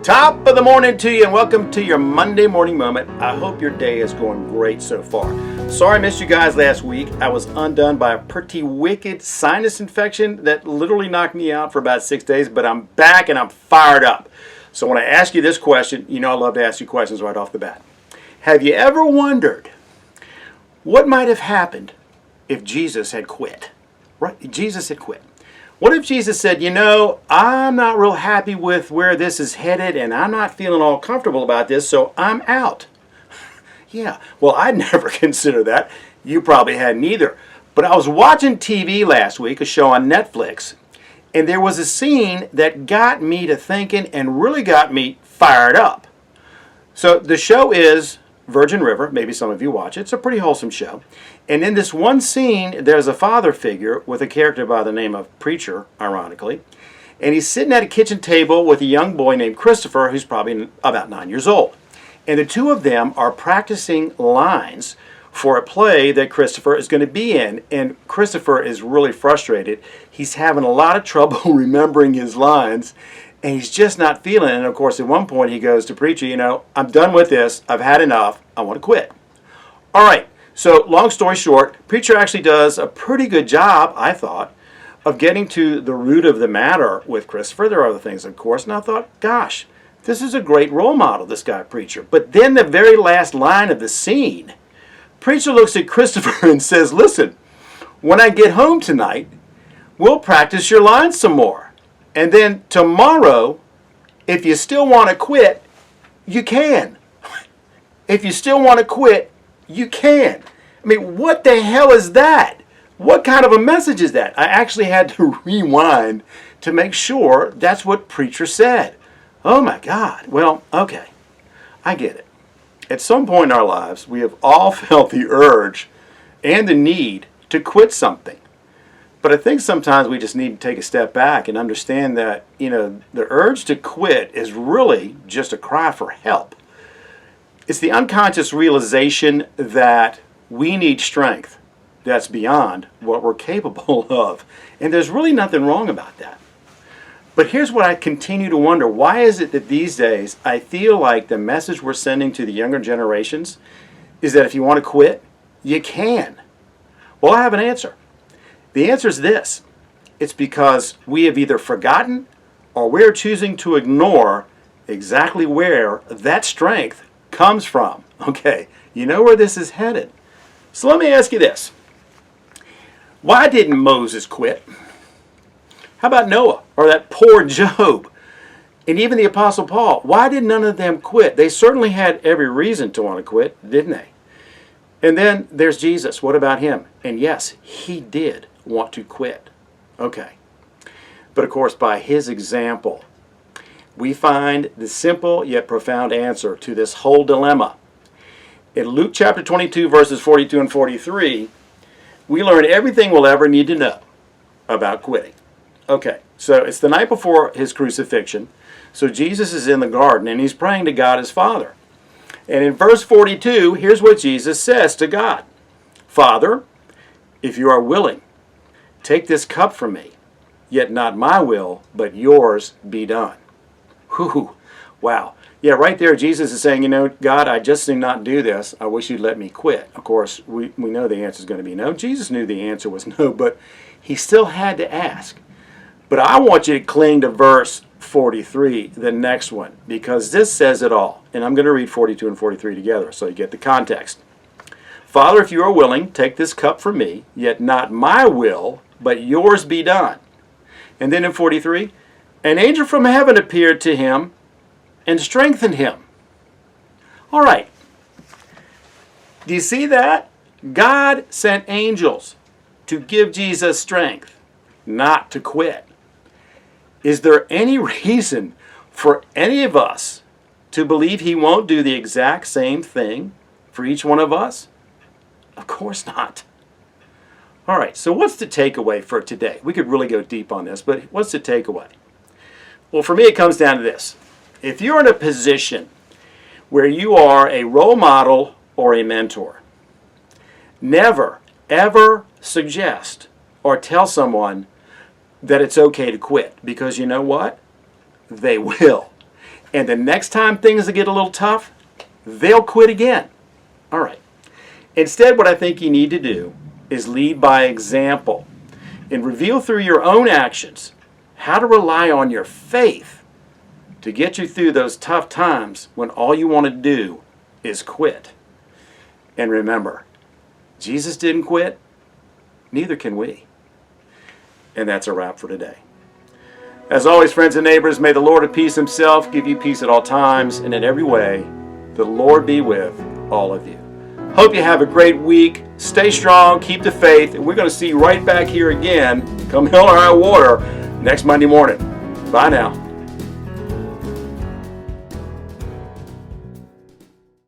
Top of the morning to you and welcome to your Monday morning moment. I hope your day is going great so far. Sorry I missed you guys last week. I was undone by a pretty wicked sinus infection that literally knocked me out for about 6 days, but I'm back and I'm fired up. So when I ask you this question, you know I love to ask you questions right off the bat. Have you ever wondered what might have happened if Jesus had quit? Right? Jesus had quit. What if Jesus said, you know, I'm not real happy with where this is headed and I'm not feeling all comfortable about this, so I'm out. Yeah, well, I'd never consider that. You probably hadn't either. But I was watching TV last week, a show on Netflix, and there was a scene that got me to thinking and really got me fired up. So the show is Virgin River. Maybe some of you watch it. It's a pretty wholesome show. And in this one scene, there's a father figure with a character by the name of Preacher, ironically. And he's sitting at a kitchen table with a young boy named Christopher, who's probably about 9 years old. And the two of them are practicing lines for a play that Christopher is going to be in. And Christopher is really frustrated. He's having a lot of trouble remembering his lines. And he's just not feeling it. And of course, at one point he goes to Preacher, you know, I'm done with this. I've had enough. I want to quit. All right. So long story short, Preacher actually does a pretty good job, I thought, of getting to the root of the matter with Christopher. There are other things, of course. And I thought, gosh, this is a great role model, this guy Preacher. But then the very last line of the scene, Preacher looks at Christopher and says, listen, when I get home tonight, we'll practice your lines some more. And then tomorrow, if you still want to quit, you can. If you still want to quit, you can. I mean, what the hell is that? What kind of a message is that? I actually had to rewind to make sure that's what Preacher said. Oh my God. Well, okay. I get it. At some point in our lives, we have all felt the urge and the need to quit something. But I think sometimes we just need to take a step back and understand that, you know, the urge to quit is really just a cry for help. It's the unconscious realization that we need strength that's beyond what we're capable of. And there's really nothing wrong about that. But here's what I continue to wonder. Why is it that these days I feel like the message we're sending to the younger generations is that if you want to quit, you can? Well, I have an answer. The answer is this. It's because we have either forgotten or we're choosing to ignore exactly where that strength comes from. Okay, you know where this is headed. So let me ask you this. Why didn't Moses quit? How about Noah or that poor Job? And even the Apostle Paul. Why did none of them quit? They certainly had every reason to want to quit, didn't they? And then there's Jesus. What about him? And yes, he did want to quit. Okay. But of course, by his example, we find the simple yet profound answer to this whole dilemma. In Luke chapter 22, verses 42 and 43, we learn everything we'll ever need to know about quitting. Okay, so it's the night before his crucifixion. So Jesus is in the garden and he's praying to God his Father. And in verse 42, here's what Jesus says to God. Father, if you are willing, take this cup from me, yet not my will, but yours be done. Whew, wow. Yeah, right there Jesus is saying, you know, God, I just do not do this. I wish you'd let me quit. Of course, we know the answer is going to be no. Jesus knew the answer was no, but he still had to ask. But I want you to cling to verse 43, the next one, because this says it all. And I'm going to read 42 and 43 together so you get the context. Father, if you are willing, take this cup from me, yet not my will, but yours be done. And then in 43, an angel from heaven appeared to him and strengthened him. All right. Do you see that? God sent angels to give Jesus strength, not to quit. Is there any reason for any of us to believe he won't do the exact same thing for each one of us? Of course not. All right, so what's the takeaway for today? We could really go deep on this, but what's the takeaway? Well, for me, it comes down to this. If you're in a position where you are a role model or a mentor, never, ever suggest or tell someone that it's okay to quit, because you know what? They will. And the next time things get a little tough, they'll quit again. All right. Instead, what I think you need to do is lead by example and reveal through your own actions how to rely on your faith to get you through those tough times when all you want to do is quit. And remember, Jesus didn't quit, neither can we. And that's a wrap for today. As always, friends and neighbors, may the Lord of peace himself give you peace at all times and in every way. The Lord be with all of you. Hope you have a great week. Stay strong, keep the faith, and we're going to see you right back here again, come hell or high water, next Monday morning. Bye now.